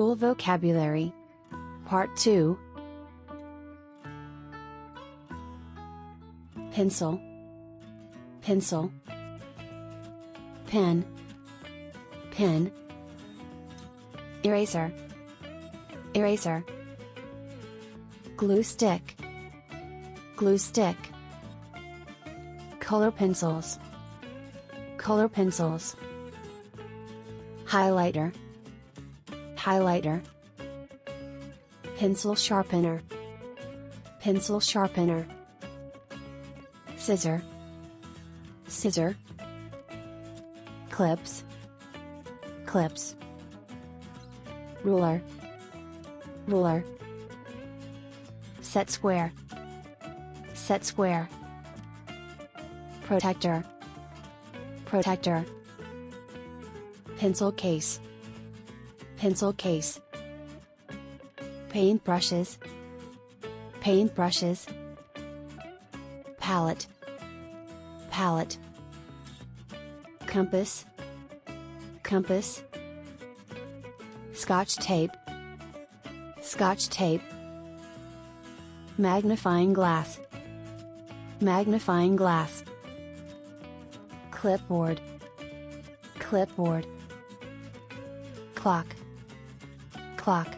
School Vocabulary. Part 2. Pencil, pencil. Pen, pen. Eraser, eraser. Glue stick, glue stick. Color pencils, color pencils. Highlighter, highlighter. Pencil sharpener, pencil sharpener. Scissor, scissor. Clips, clips. Ruler, ruler. Set square, set square. Protector, protector. Pencil case, pencil case. Paint brushes, paint brushes. Palette, palette. Compass, compass. Scotch tape, scotch tape. Magnifying glass, magnifying glass. Clipboard, clipboard. Clock, clock.